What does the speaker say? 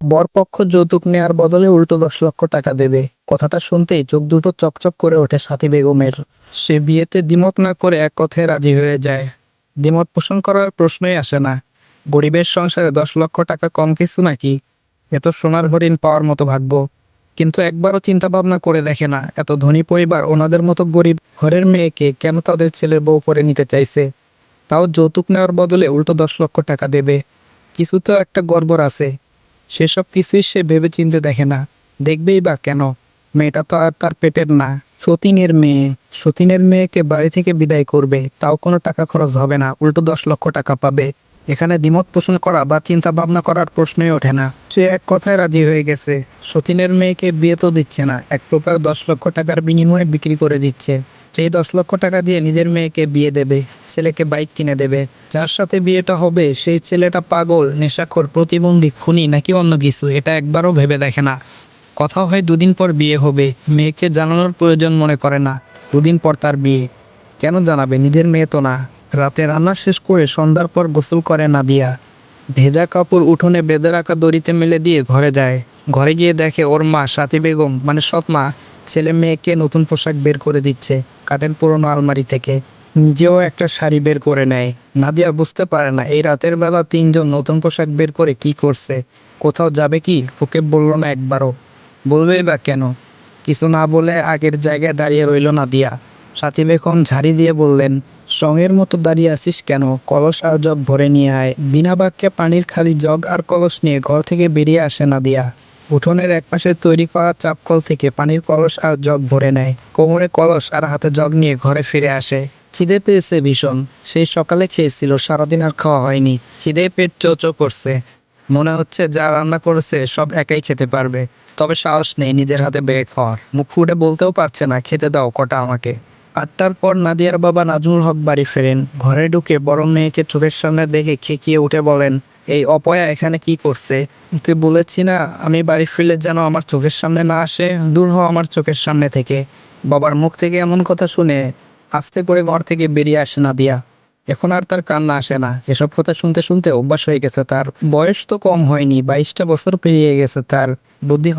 বরপক্ষ যৌতুক নেয়ার বদলে উল্টো 10 লক্ষ টাকা দেবে। কথাটা শুনতেই চোখ দুটো চকচক করে ওঠে সাথী বেগমের। সে বিয়েতে দ্বিমত না করে এক কথায় রাজি হয়ে যায়। দ্বিমত পোষণ করার প্রশ্নই আসে না। গরিবের সংসারে 10 লক্ষ টাকা কম কিছু নাকি? এত সোনার হরিণ পাওয়ার মতো ভাগ্য। কিন্তু একবারও চিন্তা ভাবনা করে দেখে না এত ধনী পরিবার ওনাদের মতো গরিব ঘরের মেয়েকে কেন তাদের ছেলের বউ করে নিতে চাইছে। তাও যৌতুক নেওয়ার বদলে উল্টো 10 লক্ষ টাকা দেবে। কিছু তো একটা গড়বড় আছে। সেসব কিছুই সে ভেবে চিন্তে দেখে না। দেখবেই বা কেন? মেয়েটা তো আর তার পেটের না। সতীনের মেয়ে। সতীনের মেয়েকে বাড়ি থেকে বিদায় করবে, তাও কোনো টাকা খরচ হবে না, উল্টো 10 লক্ষ টাকা পাবে। এখানে দ্বিমত পোষণ করা বা চিন্তা ভাবনা করার প্রশ্নই ওঠে না। সে এক কথায় রাজি হয়ে গেছে। সতীনের মেয়েকে বিয়ে তো দিচ্ছে না, এক প্রকার 10 লক্ষ টাকার বিনিময়ে বিক্রি করে দিচ্ছে। সেই 10 লক্ষ টাকা দিয়ে নিজের মেয়েকে বিয়ে দেবে, ছেলেকে বাইক কিনে দেবে। যার সাথে বিয়েটা হবে সেই ছেলেটা পাগল, নেশাখোর, প্রতিবন্ধী, খুনি নাকি অন্য কিছু, এটা একবারও ভেবে দেখে না। কথা হয় দুদিন পর বিয়ে হবে, মেয়েকে জানানোর প্রয়োজন মনে করে না। দুদিন পর তার বিয়ে। কেন জানাবে? নিজের মেয়ে তো না। রাতে রান্না শেষ করে সন্ধ্যার পর গোসল করে নাদিয়া। ভেজা কাপড় উঠোনে বেঁধে রাখা দড়িতে মেলে দিয়ে ঘরে যায়। ঘরে গিয়ে দেখে ওর মা সাথী বেগম মানে সৎ মা ছেলে মেয়েকে নতুন পোশাক বের করে দিচ্ছে কাঠের পুরোনো আলমারি থেকে। নিজেও একটা শাড়ি বের করে নেয়। নাদিয়া বুঝতে পারে না এই রাতের বেলা তিনজন নতুন পোশাক বের করে কি করছে। কোথাও যাবে কি? ওকে বলল না একবারও। বলবেই বা কেন? কিছু না বলে আগের জায়গায় দাঁড়িয়ে রইল নাদিয়া। সাথী বেগম ঝাড়ি দিয়ে বললেন, সঙের মতো দাঁড়িয়ে আছিস কেন? কলস আর জগ ভরে নিয়ে আয়। বিনা বাক্যে পানির খালি জগ আর কলস নিয়ে ঘর থেকে বেরিয়ে আসে নাদিয়া। উঠোনের একপাশে তৈরি করা চাপকল থেকে পানির কলস আর জগ ভরে নেয়। কোমরে কলস আর হাতে জগ নিয়ে ঘরে ফিরে আসে। খিদে পেয়েছে ভীষণ। সেই সকালে খেয়েছিল, সারাদিন আর খাওয়া হয়নি। খিদে পেট চোচো করছে। মনে হচ্ছে যা রান্না করেছে সব একাই খেতে পারবে। তবে সাহস নেই নিজের হাতে বেড়ে খাওয়ার। মুখ ফুটে বলতেও পারছে না, খেতে দাও কটা আমাকে। 8টার পর নাদিয়ার বাবা নাজমুল হক বাড়ি ফেরেন। ঘরে ঢুকে বড় মেয়েকে চোখের সামনে দেখে খেকিয়ে উঠে বলেন, এই অপয়া এখানে কি করছে? ওকে বলেছি না আমি বাড়ি ফিরলে যেন আমার চোখের সামনে না আসে, দূর হও আমার চোখের সামনে থেকে। বাবার মুখ থেকে এমন কথা শুনে আস্তে করে ঘর থেকে বেরিয়ে আসে নাদিয়া। এখন আর তার কান্না আসে না। এসব কথা শুনতে শুনতে অভ্যাস হয়ে গেছে তার। বয়স তো কম হয়নি, 22টা বছর পেরিয়ে গেছে তার। বুদ্ধি